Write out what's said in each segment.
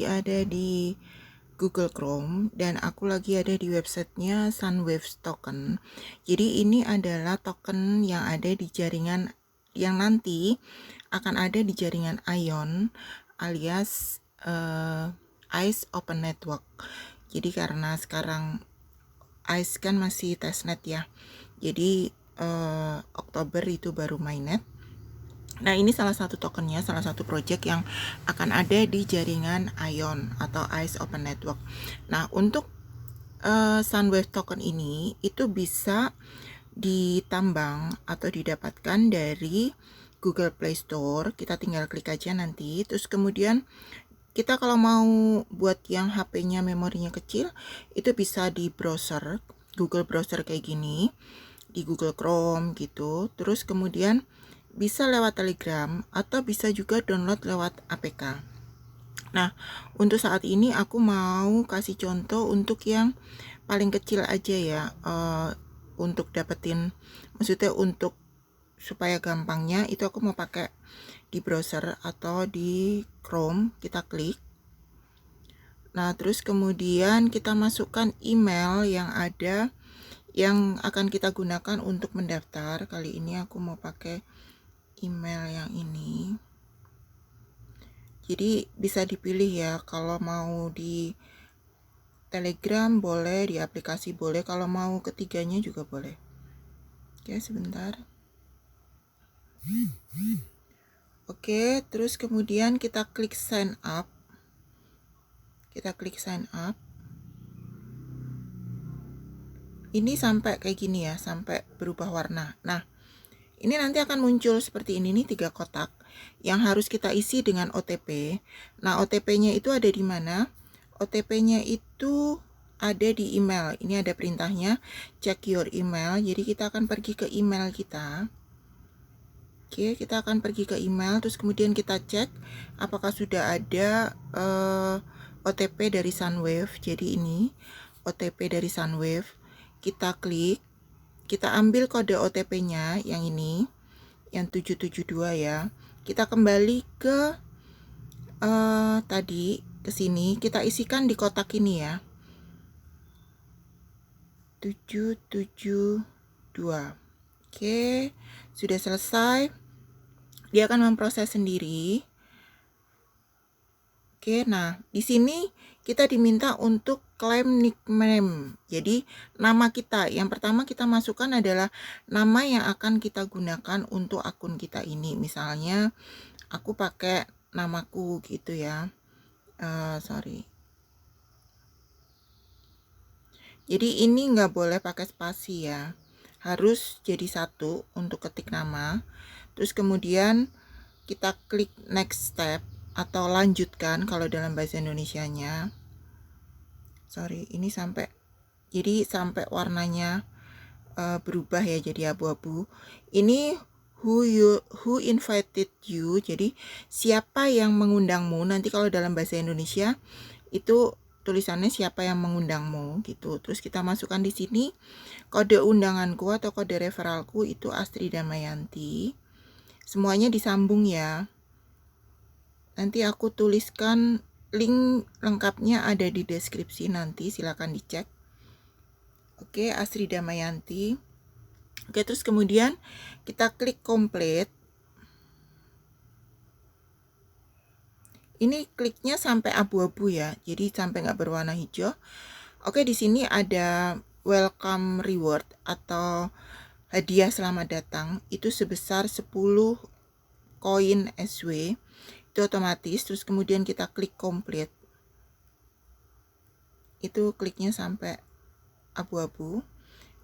ada di Google Chrome dan aku lagi ada di websitenya Sunwaves Token. Jadi ini adalah token yang ada di jaringan yang nanti akan ada di jaringan ION alias ICE Open Network. Jadi karena sekarang ICE kan masih testnet ya. Jadi Oktober itu baru mainnet. Nah, ini salah satu tokennya, salah satu project yang akan ada di jaringan ION atau ICE Open Network. Nah, untuk Sunwave token ini itu bisa ditambang atau didapatkan dari Google Play Store. Kita tinggal klik aja nanti. Terus kemudian kita kalau mau buat yang HP-nya memorinya kecil, itu bisa di browser, Google Browser kayak gini, di Google Chrome gitu. Terus kemudian bisa lewat Telegram atau bisa juga download lewat APK. Nah, untuk saat ini aku mau kasih contoh untuk yang paling kecil aja ya, untuk dapetin, maksudnya untuk supaya gampangnya itu aku mau pakai di browser atau di Chrome. Kita klik. Nah, terus kemudian kita masukkan email yang ada yang akan kita gunakan untuk mendaftar. Kali ini aku mau pakai email yang ini. Jadi bisa dipilih ya, kalau mau di Telegram boleh, di aplikasi boleh, kalau mau ketiganya juga boleh. Oke, sebentar. Oke, terus kemudian kita klik sign up. Kita klik sign up. Ini sampai kayak gini ya, sampai berubah warna. Nah, ini nanti akan muncul seperti ini nih, 3 kotak yang harus kita isi dengan OTP. Nah, OTP-nya itu ada di mana? OTP-nya itu ada di email. Ini ada perintahnya, check your email. Jadi kita akan pergi ke email kita. Oke, kita akan pergi ke email, terus kemudian kita cek apakah sudah ada OTP dari Sunwave. Jadi ini OTP dari Sunwave. Kita klik, kita ambil kode OTP-nya yang ini, yang 772 ya. Kita kembali ke tadi, ke sini, kita isikan di kotak ini ya. 772. Oke, sudah selesai. Dia akan memproses sendiri. Oke, nah di sini kita diminta untuk klaim nickname. Jadi nama kita, yang pertama kita masukkan adalah nama yang akan kita gunakan untuk akun kita ini. Misalnya aku pakai namaku gitu ya. Sorry. Jadi ini nggak boleh pakai spasi ya. Harus jadi satu untuk ketik nama. Terus kemudian kita klik next step atau lanjutkan kalau dalam bahasa Indonesianya. Sorry, ini sampai warnanya berubah ya, jadi abu-abu. Ini who invited you. Jadi siapa yang mengundangmu. Nanti kalau dalam bahasa Indonesia itu tulisannya siapa yang mengundangmu gitu. Terus kita masukkan di sini kode undanganku atau kode referralku itu Astri Damayanti. Semuanya disambung ya. Nanti aku tuliskan link lengkapnya ada di deskripsi nanti, silakan dicek. Oke, Astri Damayanti. Oke, terus kemudian kita klik complete. Ini kliknya sampai abu-abu ya, jadi sampai nggak berwarna hijau. Oke, di sini ada welcome reward atau hadiah selamat datang, itu sebesar 10 koin SW. Itu otomatis. Terus kemudian kita klik complete, itu kliknya sampai abu-abu.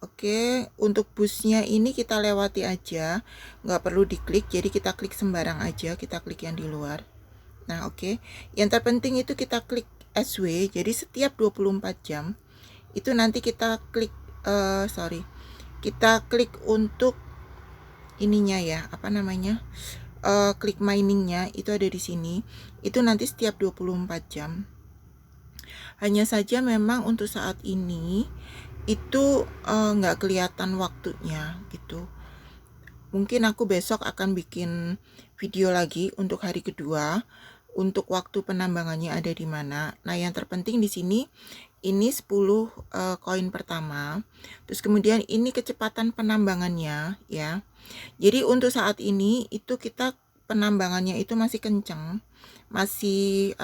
Oke, untuk busnya ini kita lewati aja, nggak perlu diklik, jadi kita klik sembarang aja, kita klik yang di luar. Nah, oke, yang terpenting itu kita klik SW, jadi setiap 24 jam itu nanti kita klik kita klik untuk ininya ya, apa namanya, klik miningnya itu ada di sini. Itu nanti setiap 24 jam. Hanya saja memang untuk saat ini itu nggak kelihatan waktunya gitu. Mungkin aku besok akan bikin video lagi untuk hari kedua untuk waktu penambangannya ada di mana. Nah, yang terpenting di sini ini 10 koin pertama. Terus kemudian ini kecepatan penambangannya ya. Jadi untuk saat ini itu kita penambangannya itu masih kenceng, masih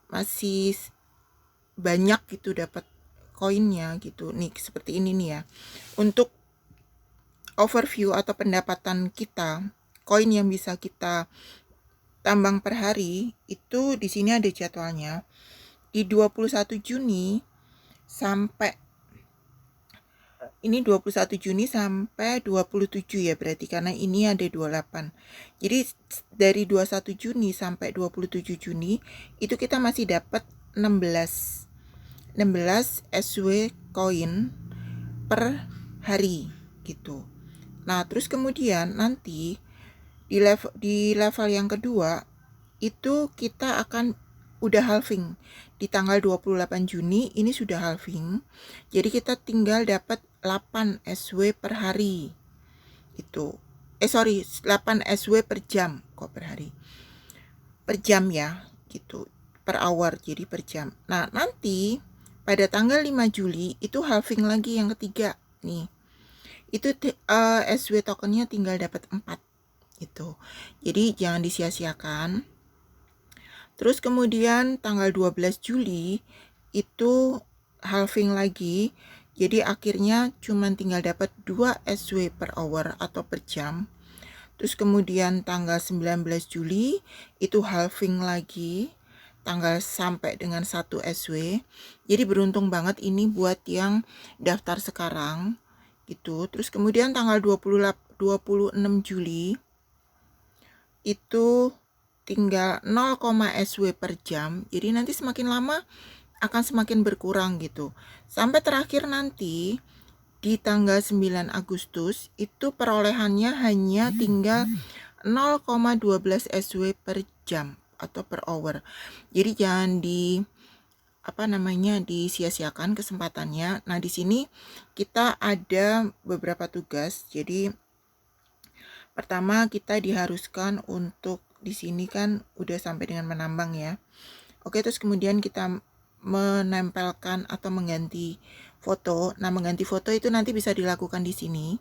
masih banyak gitu dapat koinnya gitu. Nih seperti ini nih ya. Untuk overview atau pendapatan kita, koin yang bisa kita tambang per hari itu di sini ada jadwalnya. Di 21 Juni sampai ini 21 Juni sampai 27 ya berarti, karena ini ada 28. Jadi dari 21 Juni sampai 27 Juni itu kita masih dapat 16 SW koin per hari gitu. Nah, terus kemudian nanti di level yang kedua itu kita akan udah halving. Di tanggal 28 Juni ini sudah halving. Jadi kita tinggal dapat 8 SW per hari. Itu. 8 SW per jam kok per hari. Per jam ya, gitu. Per hour jadi per jam. Nah, nanti pada tanggal 5 Juli itu halving lagi yang ketiga nih. Itu SW tokennya tinggal dapat 4 gitu. Jadi jangan disia-siakan. Terus kemudian tanggal 12 Juli itu halving lagi. Jadi akhirnya cuma tinggal dapat 2 SW per hour atau per jam. Terus kemudian tanggal 19 Juli itu halving lagi. Tanggal sampai dengan 1 SW. Jadi beruntung banget ini buat yang daftar sekarang gitu. Terus kemudian tanggal 26 Juli itu tinggal 0, SW per jam. Jadi nanti semakin lama akan semakin berkurang gitu. Sampai terakhir nanti di tanggal 9 Agustus itu perolehannya hanya tinggal 0,12 SW per jam atau per hour. Jadi jangan disia-siakan kesempatannya. Nah, di sini kita ada beberapa tugas. Jadi pertama kita diharuskan untuk di sini kan udah sampai dengan menambang ya. Oke, terus kemudian kita menempelkan atau mengganti foto. Nah, mengganti foto itu nanti bisa dilakukan di sini.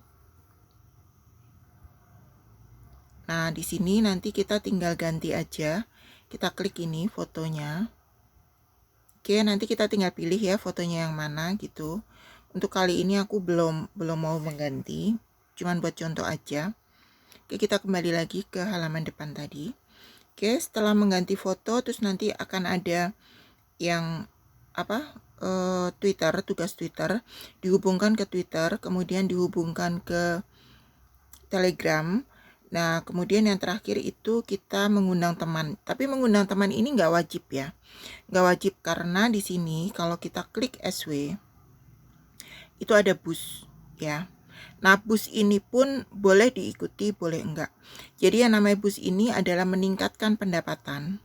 Nah, di sini nanti kita tinggal ganti aja. Kita klik ini fotonya. Oke, nanti kita tinggal pilih ya fotonya yang mana gitu. Untuk kali ini aku belum mau mengganti, cuman buat contoh aja. Oke, kita kembali lagi ke halaman depan tadi. Oke, setelah mengganti foto, terus nanti akan ada yang Twitter, tugas Twitter, dihubungkan ke Twitter, kemudian dihubungkan ke Telegram. Nah, kemudian yang terakhir itu kita mengundang teman. Tapi mengundang teman ini nggak wajib ya. Nggak wajib karena di sini kalau kita klik SW, itu ada bus ya. Nah, bus ini pun boleh diikuti, boleh enggak. Jadi yang namanya bus ini adalah meningkatkan pendapatan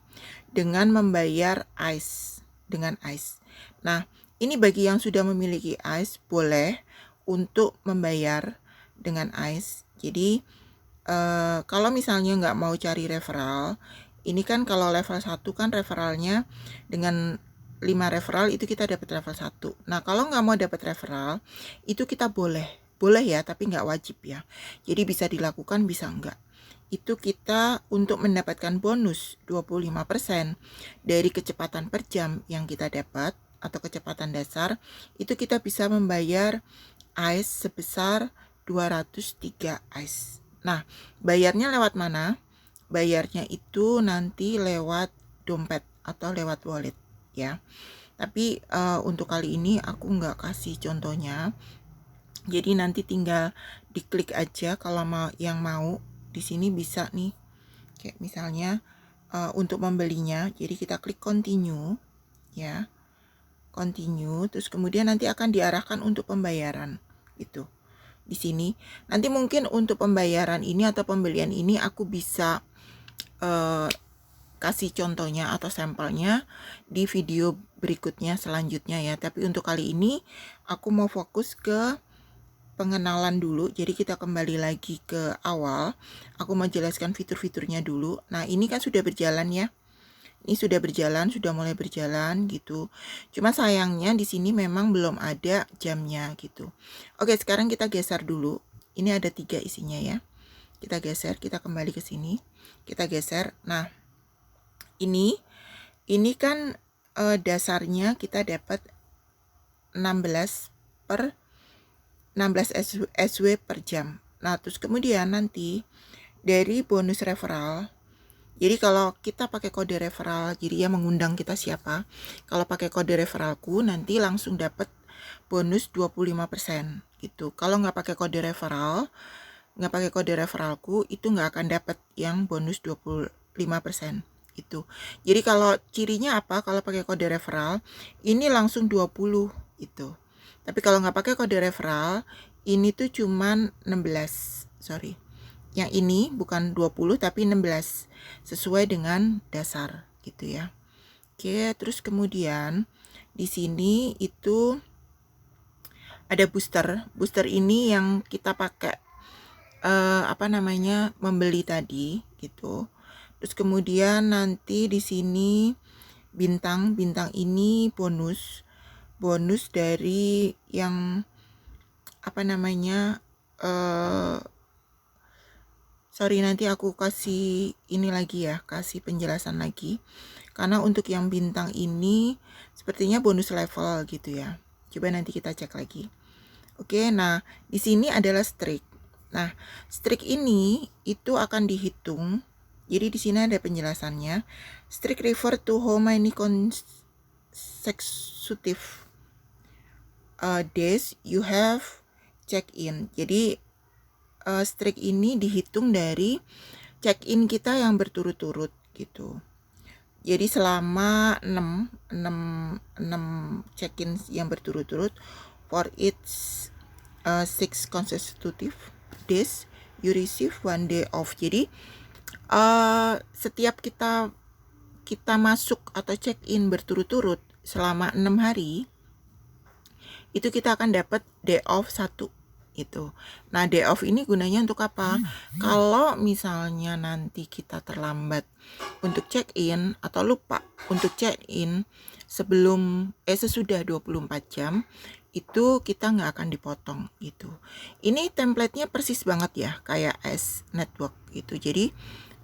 dengan membayar ICE, dengan ICE. Nah, ini bagi yang sudah memiliki ICE boleh untuk membayar dengan ICE. Jadi kalau misalnya nggak mau cari referral, ini kan kalau level 1 kan referralnya dengan 5 referral itu kita dapat level 1. Nah, kalau nggak mau dapat referral, itu kita boleh ya, tapi nggak wajib ya. Jadi bisa dilakukan, bisa enggak. Itu kita untuk mendapatkan bonus 25% dari kecepatan per jam yang kita dapat atau kecepatan dasar, itu kita bisa membayar ICE sebesar 203 ICE. Nah, bayarnya lewat mana? Bayarnya itu nanti lewat dompet atau lewat wallet ya. Tapi untuk kali ini aku nggak kasih contohnya. Jadi nanti tinggal diklik aja kalau yang mau. Di sini bisa nih. Kayak misalnya untuk membelinya, jadi kita klik continue ya. Continue, terus kemudian nanti akan diarahkan untuk pembayaran gitu. Di sini nanti mungkin untuk pembayaran ini atau pembelian ini aku bisa kasih contohnya atau sampelnya di video berikutnya selanjutnya ya. Tapi untuk kali ini aku mau fokus ke pengenalan dulu. Jadi kita kembali lagi ke awal. Aku mau jelaskan fitur-fiturnya dulu. Nah, ini kan sudah berjalan ya. Ini sudah berjalan, sudah mulai berjalan gitu. Cuma sayangnya di sini memang belum ada jamnya gitu. Oke, sekarang kita geser dulu. Ini ada 3 isinya ya. Kita geser, kita kembali ke sini. Kita geser. Nah, ini kan dasarnya kita dapat 16 SW per jam. Nah, terus kemudian nanti dari bonus referral. Jadi kalau kita pakai kode referral, jadi ya mengundang kita siapa. Kalau pakai kode referralku nanti langsung dapat bonus 25% gitu. Kalau nggak pakai kode referral, nggak pakai kode referralku itu nggak akan dapat yang bonus 25% itu. Jadi kalau cirinya apa? Kalau pakai kode referral ini langsung 20 itu. Tapi kalau nggak pakai kode referral ini tuh cuman 16. Sorry. Yang ini bukan 20 tapi 16 sesuai dengan dasar gitu ya. Oke, terus kemudian di sini itu ada booster. Booster ini yang kita pakai membeli tadi gitu. Terus kemudian nanti di sini bintang ini bonus dari yang sorry, nanti aku kasih ini lagi ya, kasih penjelasan lagi. Karena untuk yang bintang ini sepertinya bonus level gitu ya. Coba nanti kita cek lagi. Oke, nah di sini adalah streak. Nah, streak ini itu akan dihitung. Jadi di sini ada penjelasannya. Streak refer to how many consecutive days you have check in. Jadi streak ini dihitung dari check-in kita yang berturut-turut gitu. Jadi selama 6 check-in yang berturut-turut for each 6 consecutive days you receive 1 day off. Jadi setiap kita masuk atau check-in berturut-turut selama 6 hari itu kita akan dapat day off 1 itu. Nah, day off ini gunanya untuk apa? Kalau misalnya nanti kita terlambat untuk check-in atau lupa untuk check-in sesudah 24 jam itu kita nggak akan dipotong gitu. Ini template-nya persis banget ya kayak S Network gitu. Jadi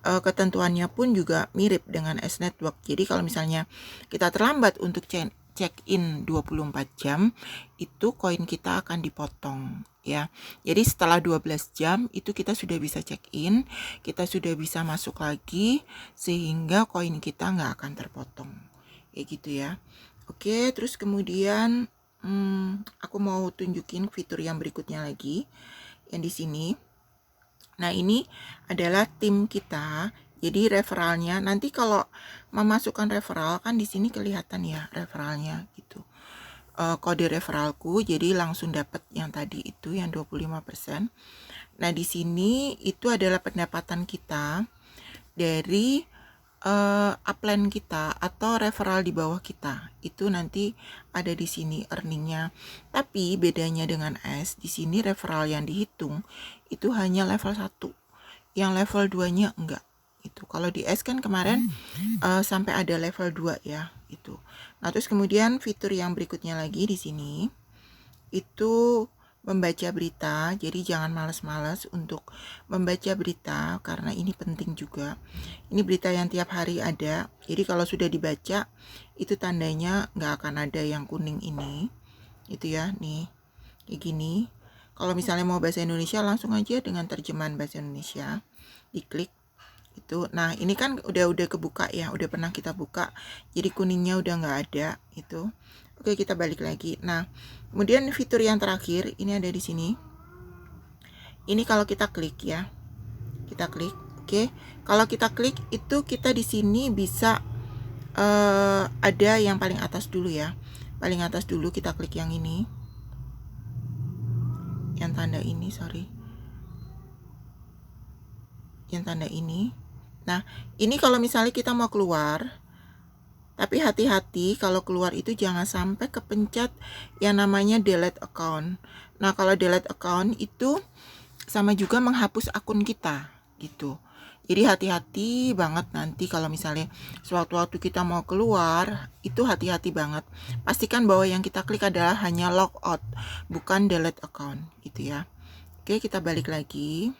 ketentuannya pun juga mirip dengan S Network. Jadi kalau misalnya kita terlambat untuk check-in 24 jam itu koin kita akan dipotong ya. Jadi setelah 12 jam itu kita sudah bisa check-in, kita sudah bisa masuk lagi sehingga koin kita nggak akan terpotong kayak gitu ya. Oke, terus kemudian aku mau tunjukin fitur yang berikutnya lagi yang di sini. Nah, ini adalah tim kita. Jadi referralnya nanti kalau memasukkan referral kan di sini kelihatan ya referralnya gitu. Kode referralku jadi langsung dapat yang tadi itu yang 25%. Nah, di sini itu adalah pendapatan kita dari upline kita atau referral di bawah kita. Itu nanti ada di sini earningnya. Tapi bedanya dengan S, di sini referral yang dihitung itu hanya level 1. Yang level 2-nya enggak. Itu kalau di S kan kemarin sampai ada level 2 ya itu. Nah, terus kemudian fitur yang berikutnya lagi di sini itu membaca berita. Jadi jangan malas-malas untuk membaca berita karena ini penting juga. Ini berita yang tiap hari ada. Jadi kalau sudah dibaca itu tandanya nggak akan ada yang kuning ini. Itu ya, nih kayak gini. Kalau misalnya mau bahasa Indonesia langsung aja dengan terjemahan bahasa Indonesia diklik itu. Nah, ini kan udah kebuka ya, udah pernah kita buka. Jadi kuningnya udah nggak ada itu. Oke, kita balik lagi. Nah, kemudian fitur yang terakhir ini ada di sini. Ini kalau kita klik ya. Kita klik. Oke. Kalau kita klik itu kita di sini bisa ada yang paling atas dulu ya. Paling atas dulu kita klik yang ini. Yang tanda ini, sorry. Yang tanda ini. Nah, ini kalau misalnya kita mau keluar, tapi hati-hati kalau keluar itu jangan sampai kepencet yang namanya delete account. Nah, kalau delete account itu sama juga menghapus akun kita gitu. Jadi hati-hati banget nanti kalau misalnya sewaktu-waktu kita mau keluar, itu hati-hati banget. Pastikan bahwa yang kita klik adalah hanya logout, bukan delete account gitu ya. Oke, kita balik lagi.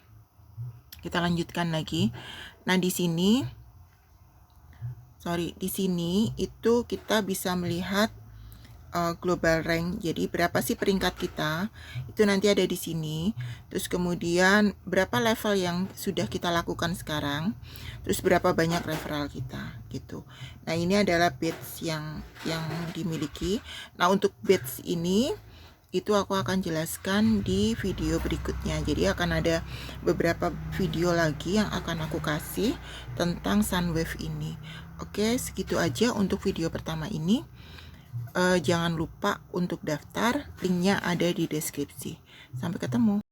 Kita lanjutkan lagi. Nah, di sini itu kita bisa melihat global rank. Jadi berapa sih peringkat kita? Itu nanti ada di sini. Terus kemudian berapa level yang sudah kita lakukan sekarang? Terus berapa banyak referral kita gitu. Nah, ini adalah badge yang dimiliki. Nah, untuk badge ini itu aku akan jelaskan di video berikutnya. Jadi akan ada beberapa video lagi yang akan aku kasih tentang Sunwave ini. Oke, segitu aja untuk video pertama ini. Jangan lupa untuk daftar, linknya ada di deskripsi. Sampai ketemu.